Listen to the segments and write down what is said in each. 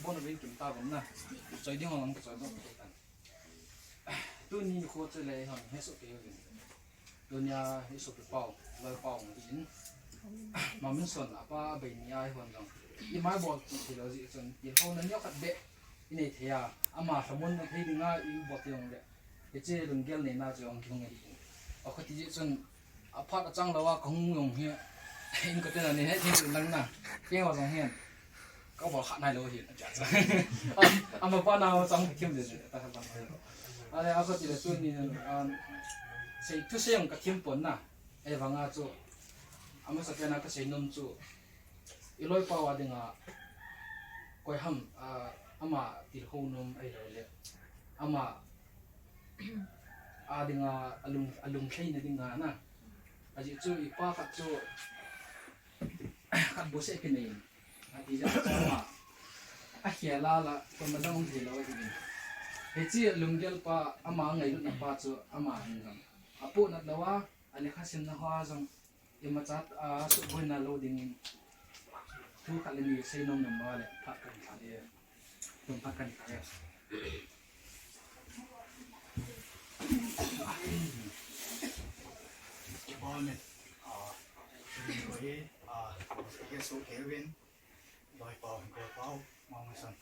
bọn nó bên kiểm ta vẫn nè chơi đi hoàng chơi đó tôi nhìn khu chơi này hòn hết số tiền tôi nhà hết số tiền bao lời bao một ít mà mình xuân apa bên nhà ai hoàn rằng đi máy bọt thì là gì xuân thì không nên nhóc cắt bẹ cái này thì à ama thằng muốn thấy đi ngay yêu bọt tiền đấy cái chế đừng gel này na cho ông không nghe ở cái gì xuân apa trang đâu à không dùng hiện hiện cái tên này hết hiện năng nè cái vào trong hiện có bảo khát này rồi hiện chả ama apa nào trong cái kiếm gì ta làm cái đó đây aku tidak tuh ni saya itu saya yang ketim pun na bangga tu ama sakit nak saya nom tu iloi pawa dengan koi ham ama tilhau nom le ama dengan alung kai na dengan na aji tu ipa kat tu kat bose kini ati jah ama akhirlah la pemenang di lawa ini heci lunggel pa ama ngai lut na pa chu ama hingam apu na lawa ani khasim na hawa jong imachat su boina loading thu khalani seinom na male phat kan khale tum phat kan khale Kebon rồi cái số Kevin rồi bảo mong rằng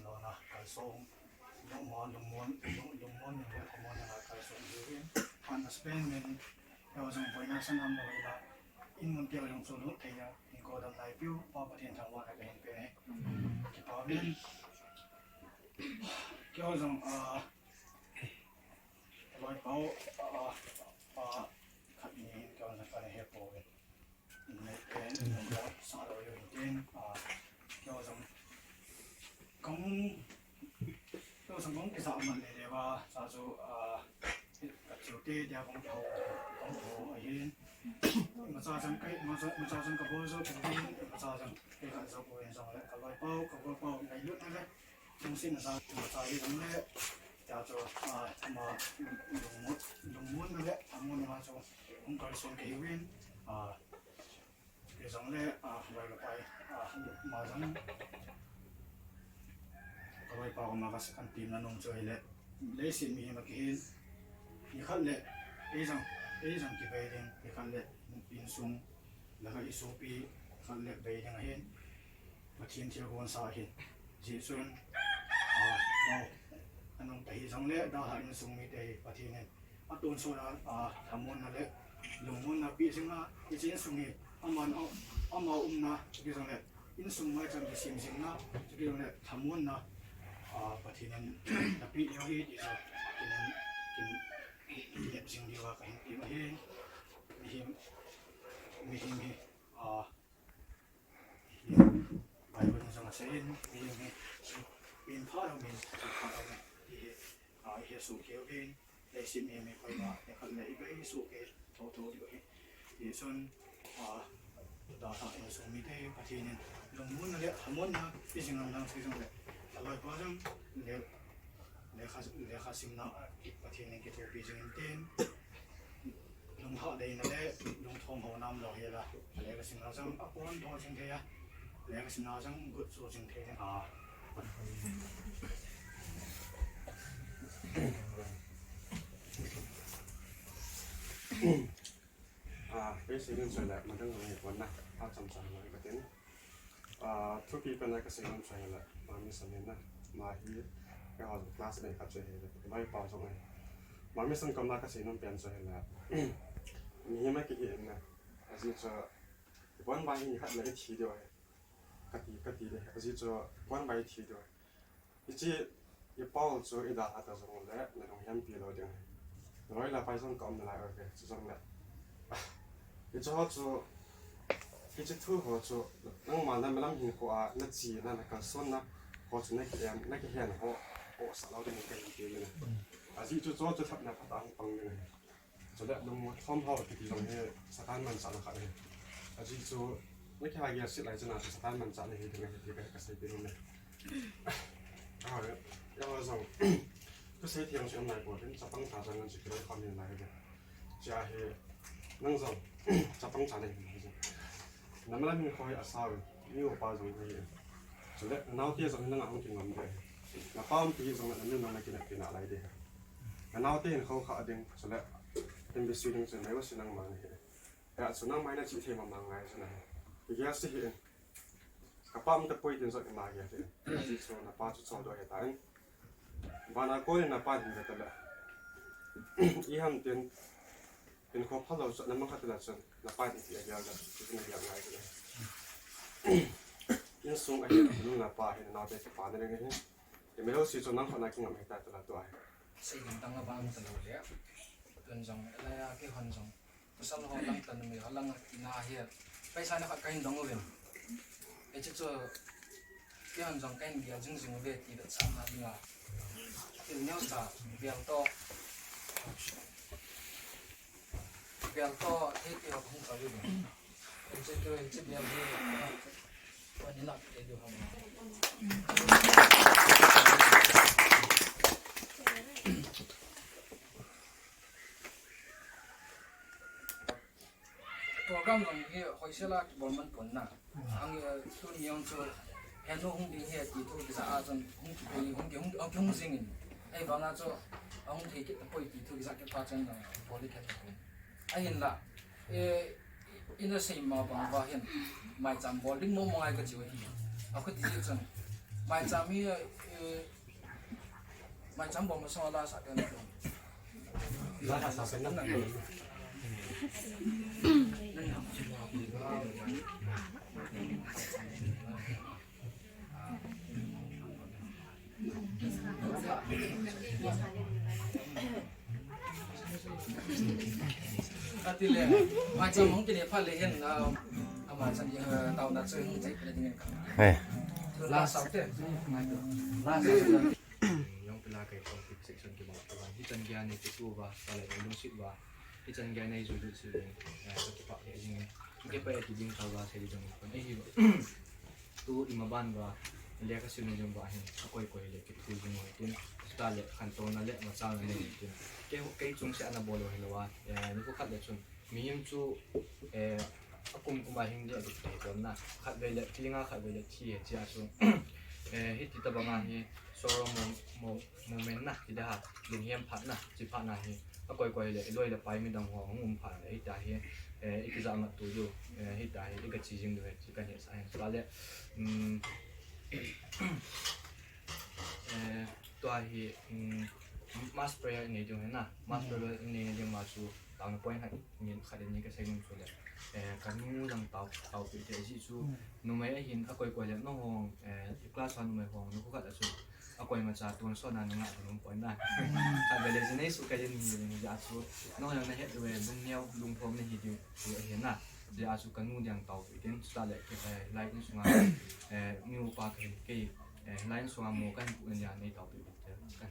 nó là cái số dùng món những cái món là cái số Kevin anh spend mình theo dòng với nó sang năm rồi là in muốn tiêu dùng số lượng thì mình có đăng lại phiếu bao bát tiền thằng quan cái hình này cái bảo bên theo dòng rồi bảo khách nhìn cho nó phải hiểu rồi này cái nó sao rồi trên cho rằng cũng cái sao mà để mà sao số các chủ đề để công thầu ở trên mà sao rằng cái bố số cái mà sao rằng cái cái số của rằng lại cái loại bao này lướt này trong xin là sao mà sao cái giống này cho mà dùng muốn đấy muốn mà cho không có số cái viên cái giống này vậy là phải mà giống cái loại bao mà các anh tìm là nông chơi đấy lấy xin mình mà cái như khác lệ ấy rằng cái về đen cái khác lệ in sung là cái số pi khác lệ về đen hiện mà thiên chiếu quan sát hiện chỉ xuân anh ông thấy rằng lệ đã hành sung mi đây và thiên này anh tuân số là tham môn là lệ lùng môn là bị sinh là cái chuyện sung mi anh mà na cái rằng lệ in sung mai trong cái sim na cái rằng lệ tham môn na và thiên này là bị nhiều hết thì sao hiện sinh đi vào cái hình mà hiện mình bài văn rằng là sẽ mình phát động mình thì hiện số kéo bên để xin mình phải là để khẩn lấy cái số cái thô được thì xuân đào tạo số mình thế và thì nên lòng muốn là muốn là cái gì làm sử dụng để loại bao nhiêu để khá sinh nào và thì nên cái thô bị dừng tên lùng họ đây là lùng thong hồ nam rồi là để cái sinh nào rằng áp quan đó sinh thế à để cái sinh nào rằng gút số sinh thế này cái sự liên xoay lại mà đang ngồi quán này ao chậm chậm lại cái tiếng thu phí bên này cái sự liên xoay lại mà mình xem nên mà hi cái họ class này các chơi là bài bảo trong này mà mình xem cầm lại cái sự liên biến xoay là mình mấy cái hiện này thì cho quán bài thì khách lấy thì rồi cái gì đấy thì cho quán bài thì rồi chỉ bao cho ít đã ta trong này là đồng hiểm bị rồi đấy nói là bài trong cầm lại ok trong này cái cho cái chế thu họ cho năng mà năng làm hình của nó chỉ là cái xuân nó họ cho cái hiện họ sao lao đến cái gì này chỉ cho thật là phát tăng bằng này cho nên nó không họ thì trong cái sát tan mình sao nó khác này chỉ cho cái hai cái sự lại cho nó sát tan mình sao này thì cái sự biến này rồi rồi cái sự thiện chuyện này của đến sát tăng trả rằng chỉ cái con này này cái chỉ là năng rằng chấp bằng trả này น้ำมันมีคอยอาสามีอุปาจงที่สุดแล้วน้าที่จะนั่งห้องกินนมเลยน้าป้ามันที่จะนั่งนั่งนั่งกินอะไรดีน้าที่เขาเด้งสุดแล้วเป็นบิสุดิ้งสุดไม่ว่าสุนัขมันเหรอแต่สุนัขไม่น่าจะเทียมมันไงสุนัขอีกอย่างสิเหรอกระป๋องตะปุยดินสุดมาเหรอที่สุนัขป้าจุดสองตัวเหตุการณ์บ้านก็เลยน้าป้าถึงจะตลอดอีหันเป็นครอบครัวเราน้ำมันขัดตลอดจนน้าป้าถึงจะยาวกันที่นี่ยาวไงเลยยังส่งไอ้ลูกน้าป้าเห็นน้าเป็นป้าเนี่ยไงยังไม่รู้สิจนน้ำคนนักกินอะไรแต่ตลอดตัวสิ่งต่างๆบางตลอดเลยจนจังอะไรอะแค่คนจังภาษาเราลังตันมีลังอินาเฮียไปใช้นักการดองเลยไอ้เจ้าที่คนจังการเดียวจึงจึงเวทีดัชนาดีอ่ะที่เนี่ยสาเบียงโตเที่เราคงจะรู้ไอ้เจ้าเบียงที่วันนี้หลับเดี๋ยวทำตัวกำลังเฮียคอยเชื่อละบอลมันผลนะอันนี้ตัวนี้ยังจะเห็นว่าหุ่นดีเฮียที่ตัวที่จะอาจจะหุ่นที่หุ่นสิ่งนี้ไอ้บางอาจจะหุ่นที่จะไปที่ตัวที่จะเก็บผ้าจังนะบอลที่แข็งไอ้เห็นละอินเตอร์เซียมาบางว่าเห็นไม่จำบอลดิ้งมองมองไอ้ก็จิ๋วเฮียเอาขึ้นที่จังไม่จำมีไม่จำบอลมาสอนลาสักกันเลยลาสักเป็นนั่นเองที่เลยมาจากห้องกินพันเลยเห็นเอามาจากเตาหนักซึ่งใจเป็นยังไงกันลาสักเตะลาสักyang pelakon konflik section ke bawah hitan gian ni tu ba kalau belum sit ba hitan gian ni sudah sudah cepat ya ini mungkin pada kijing tawa saya jom kon eh tu imaban ba dia kasi ni jom ba hin akoi koi le kit tu jom tin sta le kanton na le macam ni tin ke chung sia na bolo helwa ya ni ko khat le chung miyem chu akum kumahing dia tu na khat be le kilinga khat be le thi chia chung hit kita bangan hi sorong moment na tidak lung hiam phat na chi phat na hi akoi koi le loi le pai mi dang ho ngum phat le ita hi exam tu ju hita hi ga chi jing do chi kan he sai sa le to hi mas prayer ni ju na mas prayer ni je ma chu tang point ha ni khade ni ka sai ngum chu le kan nu dang tau pi te ji chu nu mai hin akoi koi le no hong class 1 nu mai hong nu ko ka chu akoi ma cha tuan so na nga nung point na ka bele jene su ka jen ni ja chu no na he we bung niao lung phom ni hi ju he na ja chu kan nu dang tau pi ten sta le ke lai ni sunga new pa ke line sunga mo kan ku nya ni tau pi kan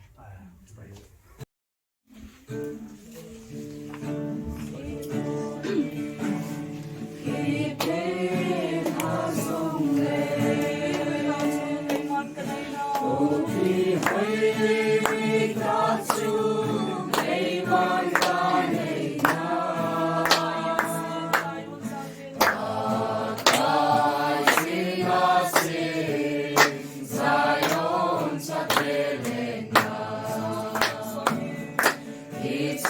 It's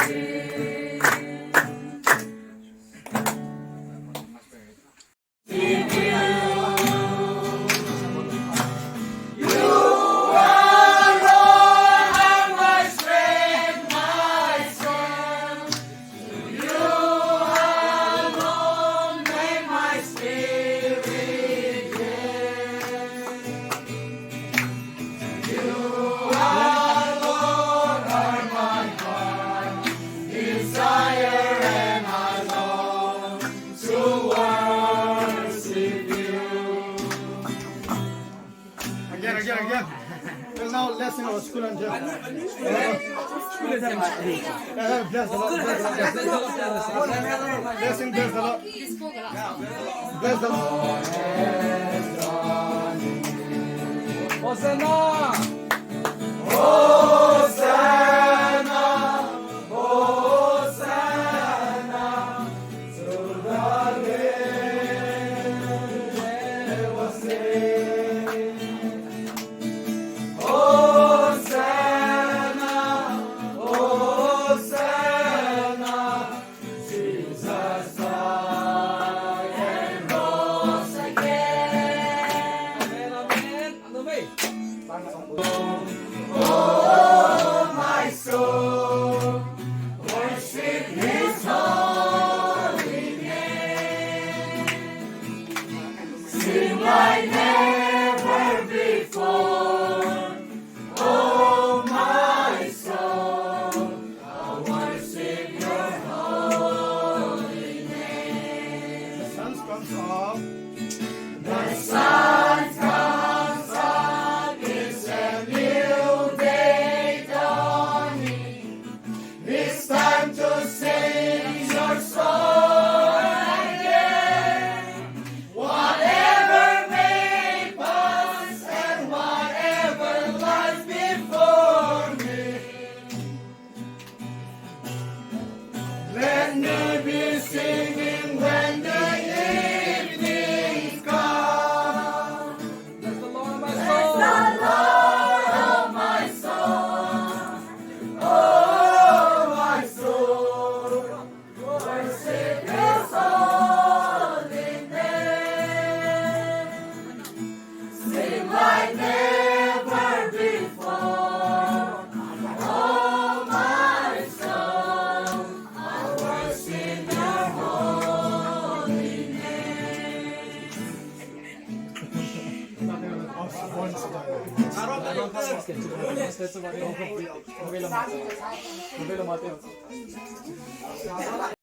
Again. Well, now let's sing our school and bless the Lord. Blessing, bless the Lord. Bless the Lord. Hosanna! The sun comes up. Let me be singing when the evening comes. Bless the Lord, my soul! Oh, my soul, worship His holy name. Sing like never before. Oh, my soul, I worship Your holy name.